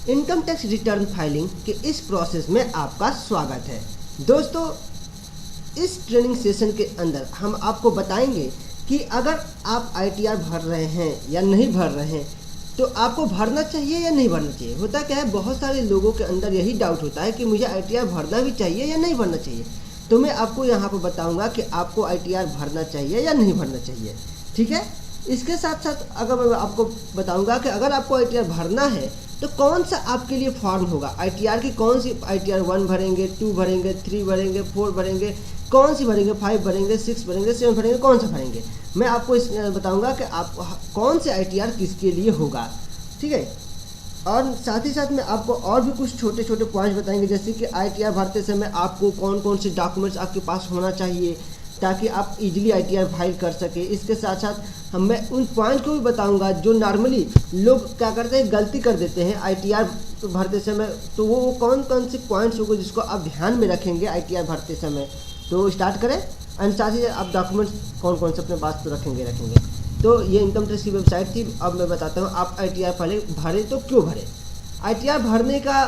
Income tax return filing के इस process में आपका स्वागत है। दोस्तों, इस ट्रेनिंग सेशन के अंदर हम आपको बताएंगे कि अगर आप आईटीआर भर रहे हैं या नहीं भर रहे हैं तो आपको भरना चाहिए या नहीं भरना चाहिए। होता क्या है, बहुत सारे लोगों के अंदर यही डाउट होता है कि मुझे आईटीआर भरना भी चाहिए या नहीं भरना चाहिए। तो मैं आपको यहाँ पर बताऊँगा कि आपको आईटीआर भरना चाहिए या नहीं भरना चाहिए। ठीक है, इसके साथ साथ अगर मैं आपको बताऊंगा कि अगर आपको आईटीआर भरना है तो कौन सा आपके लिए फॉर्म होगा, आईटीआर की कौन सी, आईटीआर 1 भरेंगे, 2 भरेंगे, 3 भरेंगे, 4 भरेंगे, कौन सी भरेंगे, 5 भरेंगे, 6 भरेंगे, 7 भरेंगे, कौन सा भरेंगे। मैं आपको इस बताऊंगा कि आप कौन से आईटीआर किसके लिए होगा। ठीक है, और साथ ही साथ में आपको और भी कुछ छोटे छोटे पॉइंट्स बताएंगे, जैसे कि आईटीआर भरते समय आपको कौन कौन से डॉक्यूमेंट्स आपके पास होना चाहिए ताकि आप इजीली आईटीआर फाइल कर सके। इसके साथ साथ मैं उन पॉइंट को भी बताऊंगा जो नॉर्मली लोग क्या करते हैं, गलती कर देते हैं आईटीआर भरते समय। तो वो कौन कौन से पॉइंट्स होंगे जिसको आप ध्यान में रखेंगे आईटीआर भरते समय। तो स्टार्ट करें, एंड साथ ही आप डॉक्यूमेंट्स कौन कौन से अपने पास तो रखेंगे। तो ये इनकम टैक्स की वेबसाइट थी। अब मैं बताता हूँ आप आईटीआर पहले भरें तो क्यों भरें, आईटीआर भरने का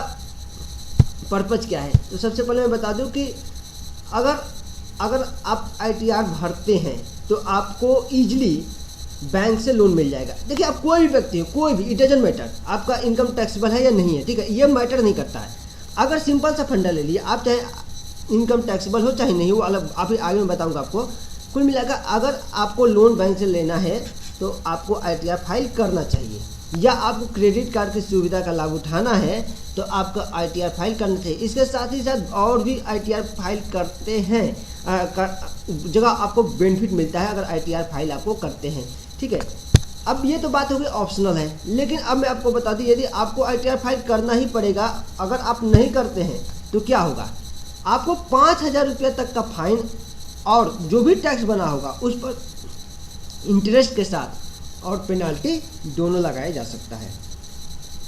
पर्पज़ क्या है। तो सबसे पहले मैं बता दूँ कि अगर आप आईटीआर भरते हैं तो आपको ईजिली बैंक से लोन मिल जाएगा। देखिए, आप कोई भी व्यक्ति हो, कोई भी, इट डजंट मैटर आपका इनकम टैक्सेबल है या नहीं है। ठीक है, ये मैटर नहीं करता है। अगर सिंपल सा फंडा ले लिए, आप चाहे इनकम टैक्सेबल हो चाहे नहीं हो, अलग आप आगे मैं बताऊंगा आपको। कुल मिलाकर अगर आपको लोन बैंक से लेना है तो आपको आईटीआर फाइल करना चाहिए, या आपको क्रेडिट कार्ड की सुविधा का लाभ उठाना है तो आपको आईटीआर फाइल करना चाहिए। इसके साथ ही साथ और भी आईटीआर फाइल करते हैं जगह आपको बेनिफिट मिलता है अगर आईटीआर फाइल आपको करते हैं। ठीक है, अब ये तो बात हो गई ऑप्शनल है, लेकिन अब मैं आपको बता दूं यदि आपको आईटीआर फाइल करना ही पड़ेगा, अगर आप नहीं करते हैं तो क्या होगा, आपको 5,000 रुपये तक का फाइन और जो भी टैक्स बना होगा उस पर इंटरेस्ट के साथ और पेनाल्टी दोनों लगाया जा सकता है।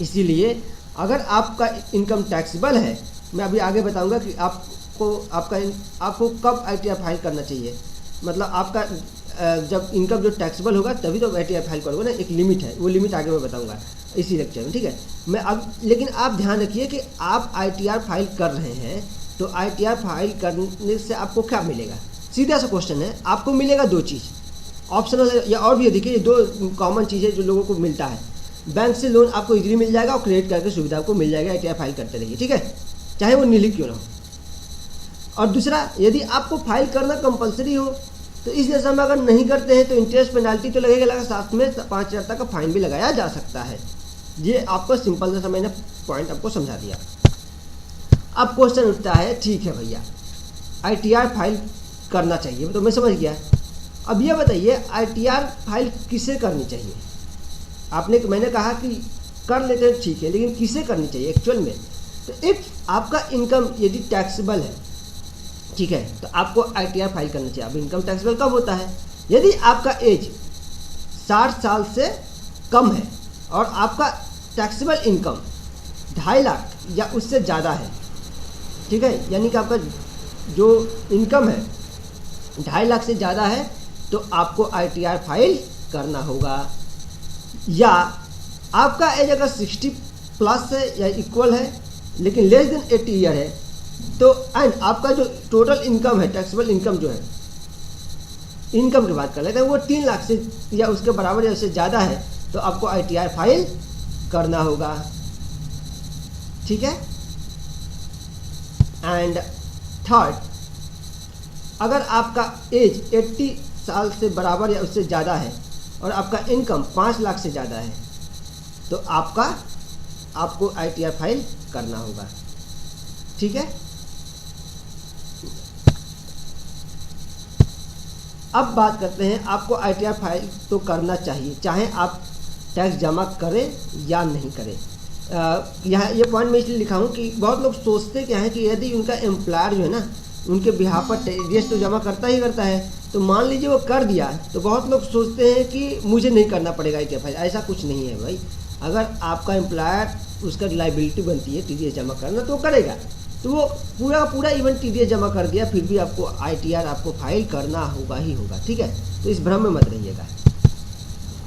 इसीलिए अगर आपका इनकम टैक्सेबल है, मैं अभी आगे बताऊंगा कि आपको कब आईटीआर फाइल करना चाहिए। मतलब आपका जब इनकम जो टैक्सेबल होगा तभी तो आईटीआर फाइल करोगे ना, एक लिमिट है, वो लिमिट आगे मैं बताऊंगा इसी लेक्चर में। ठीक है, मैं अब लेकिन आप ध्यान रखिए कि आप आईटीआर फाइल कर रहे हैं तो आईटीआर फाइल करने से आपको क्या मिलेगा। सीधा सा क्वेश्चन है, आपको मिलेगा 2 चीज़, ऑप्शनल है या और भी। देखिए, 2 कॉमन चीज़ें जो लोगों को मिलता है, बैंक से लोन आपको इजीली मिल जाएगा और क्रेडिट कार्ड की सुविधा आपको मिल जाएगा। आईटीआर फाइल करते रहिए, ठीक है, चाहे वो नीली क्यों ना हो। और दूसरा, यदि आपको फाइल करना कंपलसरी हो तो इस दशा में अगर नहीं करते हैं तो इंटरेस्ट पेनाल्टी तो लगेगा, साथ में 5,000 तक का फाइन भी लगाया जा सकता है। ये आपको सिंपल सा मैंने पॉइंट आपको समझा दिया। अब क्वेश्चन उठता है, ठीक है भैया आईटीआर फाइल करना चाहिए, तो मैं समझ गया। अब ये बताइए आईटीआर फाइल किसे करनी चाहिए। मैंने कहा कि कर लेते हैं, ठीक है, लेकिन किसे करनी चाहिए एक्चुअल में। तो इफ़ आपका इनकम यदि टैक्सेबल है, ठीक है, तो आपको आईटीआर फाइल करना चाहिए। अब इनकम टैक्सेबल कब होता है, यदि आपका एज 60 साल से कम है और आपका टैक्सेबल इनकम 2.5 लाख या उससे ज़्यादा है। ठीक है, यानी कि आपका जो इनकम है 2.5 लाख से ज़्यादा है तो आपको आईटीआर फाइल करना होगा। या आपका एज अगर 60 प्लस है या इक्वल है लेकिन लेस देन 80 ईयर है तो, एंड आपका जो टोटल इनकम है, टैक्सेबल इनकम जो है, इनकम की बात कर लेते हैं, वो 3 लाख से या उसके बराबर या उससे ज़्यादा है तो आपको आईटीआर फाइल करना होगा। ठीक है, एंड थर्ड, अगर आपका एज 80 साल से बराबर या उससे ज़्यादा है और आपका इनकम 5 लाख से ज़्यादा है तो आपको आईटीआर फाइल करना होगा। ठीक है, अब बात करते हैं आपको आईटीआर फाइल तो करना चाहिए चाहे आप टैक्स जमा करें या नहीं करें। यहाँ ये पॉइंट मैं इसलिए लिखा हूँ कि बहुत लोग सोचते क्या है कि यदि उनका एम्प्लॉयर जो है ना उनके बिहाफ पर टैक्स तो जमा करता है, तो मान लीजिए वो कर दिया तो बहुत लोग सोचते हैं कि मुझे नहीं करना पड़ेगा आईटीआर फाइल। ऐसा कुछ नहीं है भाई, अगर आपका एम्प्लॉयर उसका लाइबिलिटी बनती है टीडीएस जमा करना तो करेगा, तो वो पूरा इवन टीडीएस जमा कर दिया फिर भी आपको आईटीआर आपको फाइल करना होगा ही होगा। ठीक है, तो इस भ्रम में मत रहिएगा।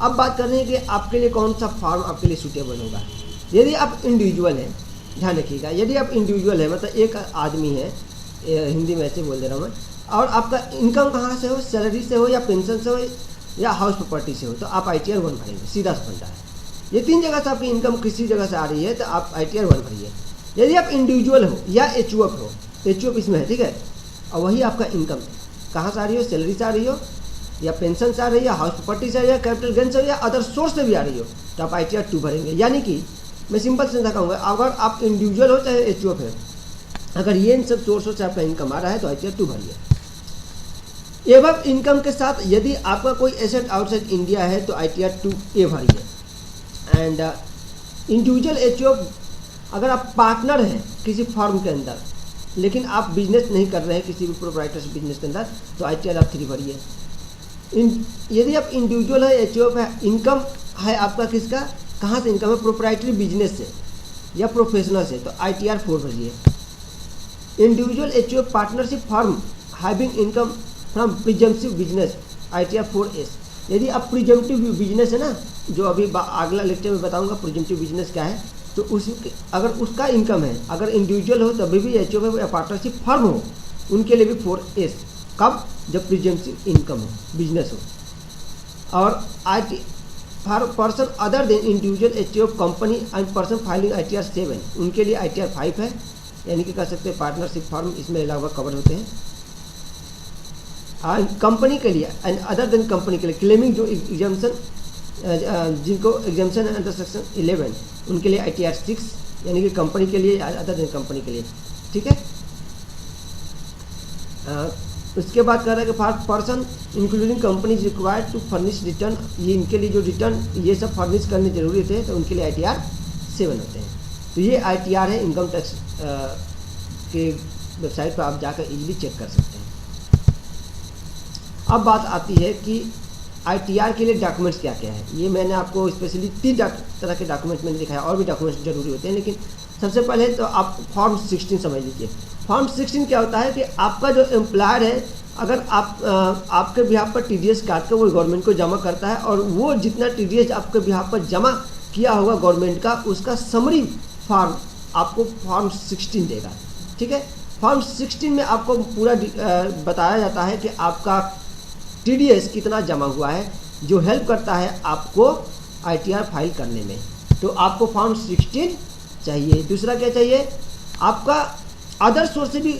अब बात कर रहे हैं कि आपके लिए कौन सा फॉर्म आपके लिए सूटेबल होगा। यदि आप इंडिविजुअल हैं, ध्यान रखिएगा, यदि आप इंडिविजुअल है मतलब एक आदमी है, हिंदी में ऐसे बोल दे रहा हूँ मैं, और आपका इनकम कहाँ से हो, सैलरी से हो या पेंशन से हो या हाउस प्रॉपर्टी से हो, तो आप ITR 1 भरेंगे, सीधा फंडा है। ये 3 जगह से आपकी इनकम किसी जगह से आ रही है तो आप ITR 1 भरिए। यदि आप इंडिविजुअल हो या HUF हो, HUF इसमें है, ठीक है, और वही आपका इनकम कहाँ से आ रही हो, सैलरी से आ रही हो या पेंशन से आ रही है, हाउस प्रॉपर्टी से आ रही है, कैपिटल गेन से या अदर सोर्स से भी आ रही हो, तो आप ITR 2 भरेंगे। यानी कि मैं सिंपल से कहूँगा, अगर आप इंडिविजुअल हो चाहे HUF है, अगर ये इन सब सोर्सों से आपका इनकम आ रहा है तो ITR 2 भरिए। एवं इनकम के साथ यदि आपका कोई एसेट आउटसाइड इंडिया है तो ITR 2A भरिए। एंड इंडिविजुअल HUF, अगर आप पार्टनर हैं किसी फर्म के अंदर लेकिन आप बिजनेस नहीं कर रहे हैं किसी भी प्रोप्राइटरशिप बिजनेस के अंदर, तो ITR आप 3 भरिए। यदि आप इंडिविजुअल है, HUF है, इनकम है आपका किसका, कहाँ से इनकम है, प्रोप्राइटरी बिजनेस से या प्रोफेशनल से, तो ITR 4 भरिए। Individual HUF partnership firm having income from presumptive business, ITR 4S। यदि आप प्रिजम्पटिव बिजनेस है ना, जो अभी अगला लेक्चर में बताऊंगा प्रिजम्पटिव बिजनेस क्या है, तो अगर उसका इनकम है, अगर इंडिविजुअल हो तभी भी HUF या पार्टनरशिप फर्म हो, उनके लिए भी 4S। कब, जब प्रिजम्पटिव इनकम हो, बिजनेस हो। और person other than individual HUF company and person filing ITR 7, उनके लिए ITR 5 है। यानी कि कह सकते हैं पार्टनरशिप फर्म इसमें लगभग कवर होते हैं। कंपनी के लिए एंड अदर देन कंपनी के लिए क्लेमिंग जो एग्जाम्पशन, जिनको एग्जाम्पशन है अंडर सेक्शन 11, उनके लिए ITR 6, यानी कि कंपनी के लिए, अदर देन कंपनी के लिए, ठीक है। उसके बाद कह रहा है कि for person including companies required to furnish return, ये इनके लिए जो रिटर्न ये सब फर्निश करने जरूरी थे तो उनके लिए ITR 7 होते हैं। तो ये ITR है, इनकम टैक्स के वेबसाइट पर आप जाकर इजीली चेक कर सकते हैं। अब बात आती है कि ITR के लिए डॉक्यूमेंट्स क्या क्या है। ये मैंने आपको स्पेशली 3 तरह के डॉक्यूमेंट्स मैंने दिखाया, और भी डॉक्यूमेंट्स जरूरी होते हैं, लेकिन सबसे पहले तो आप फॉर्म 16 समझ लीजिए। फॉर्म 16 क्या होता है कि आपका जो एम्प्लॉयर है, अगर आपके बिहाफ पर TDS काट कर वो गवर्नमेंट को जमा करता है, और वो जितना TDS आपके बिहाफ पर जमा किया होगा गवर्नमेंट का, उसका समरी फॉर्म आपको फॉर्म 16 देगा, ठीक है। फॉर्म 16 में आपको पूरा बताया जाता है कि आपका TDS कितना जमा हुआ है, जो हेल्प करता है आपको ITR फाइल करने में। तो आपको फॉर्म 16 चाहिए। दूसरा क्या चाहिए, आपका अदर सोर्स से भी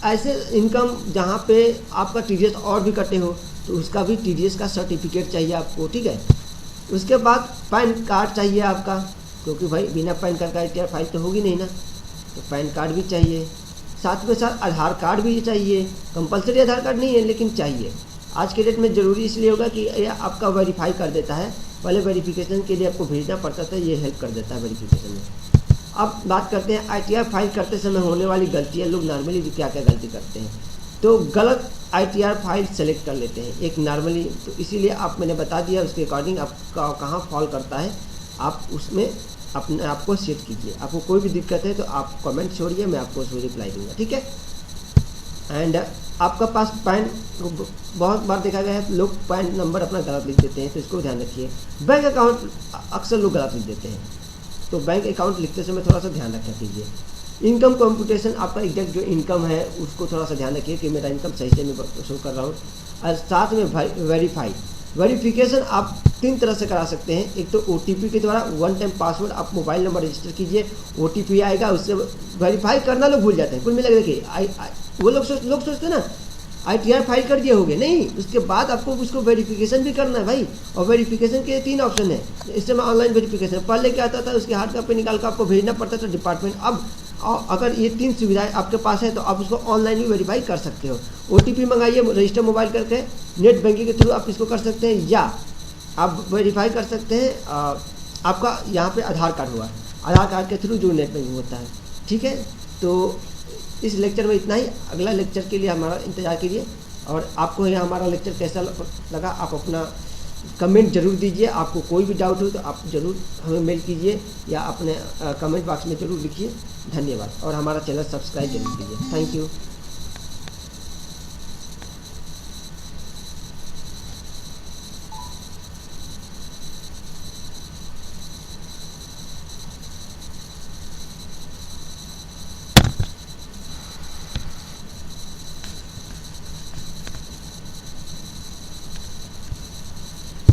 ऐसे इनकम जहाँ पे आपका TDS और भी कटे हो, तो उसका भी TDS का सर्टिफिकेट चाहिए आपको, ठीक है। उसके बाद पैन कार्ड चाहिए आपका, क्योंकि भाई बिना पैन कार्ड का ITR फाइल तो होगी नहीं ना, तो पैन कार्ड भी चाहिए। साथ में साथ आधार कार्ड भी चाहिए, कंपलसरी आधार कार्ड नहीं है लेकिन चाहिए। आज के डेट में ज़रूरी इसलिए होगा कि ये आपका वेरीफाई कर देता है, पहले वेरिफिकेशन के लिए आपको भेजना पड़ता था, ये हेल्प कर देता है वेरिफिकेशन में। अब बात करते हैं ITR फाइल करते समय होने वाली गलतियाँ। लोग नॉर्मली क्या क्या गलती करते हैं, तो गलत ITR फाइल सेलेक्ट कर लेते हैं एक नॉर्मली, तो इसीलिए आप मैंने बता दिया उसके अकॉर्डिंग आपका कहाँ फॉल करता है, आप उसमें अपने आप को सेट कीजिए। आपको कोई भी दिक्कत है तो आप कमेंट छोड़िए, मैं आपको उसमें रिप्लाई दूंगा, ठीक है। एंड आपका पास पैन, बहुत बार देखा गया है लोग पैन नंबर अपना गलत लिख देते हैं, तो इसको ध्यान रखिए। बैंक अकाउंट अक्सर लोग गलत लिख देते हैं, तो बैंक अकाउंट लिखते समय थोड़ा सा ध्यान रखा कीजिए। इनकम कंप्यूटेशन, आपका एग्जैक्ट जो इनकम है उसको थोड़ा सा ध्यान रखिए कि मेरा इनकम सही से मैं शो कर रहा हूँ। और साथ में वेरिफिकेशन आप 3 तरह से करा सकते हैं। एक तो OTP के द्वारा, 1 टाइम पासवर्ड, आप मोबाइल नंबर रजिस्टर कीजिए, OTP आएगा, उससे वेरीफाई करना लोग भूल जाते हैं। कुल मिला के देखिए वो लोग सोचते हैं ना ITR फाइल कर दिए होंगे, नहीं, उसके बाद आपको उसको वेरिफिकेशन भी करना है भाई। और वेरिफिकेशन के 3 ऑप्शन है। इस समय ऑनलाइन वेरिफिकेशन, पहले क्या आता था, उसके हार्ड कॉपी निकाल कर आपको भेजना पड़ता था डिपार्टमेंट। अब अगर ये 3 सुविधाएं आपके पास है तो आप उसको ऑनलाइन भी वेरीफाई कर सकते हो। OTP मंगाइए रजिस्टर मोबाइल करके, नेट बैंकिंग के थ्रू आप इसको कर सकते हैं, या आप वेरीफाई कर सकते हैं आपका यहाँ पे आधार कार्ड हुआ, आधार कार्ड के थ्रू जो नेट बैंकिंग होता है, ठीक है। तो इस लेक्चर में इतना ही। अगला लेक्चर के लिए हमारा इंतज़ार कीजिए। और आपको यह हमारा लेक्चर कैसा लगा आप अपना कमेंट जरूर दीजिए। आपको कोई भी डाउट हो तो आप ज़रूर हमें मेल कीजिए या अपने कमेंट बॉक्स में ज़रूर लिखिए। धन्यवाद। और हमारा चैनल सब्सक्राइब जरूर कीजिए। Thank you.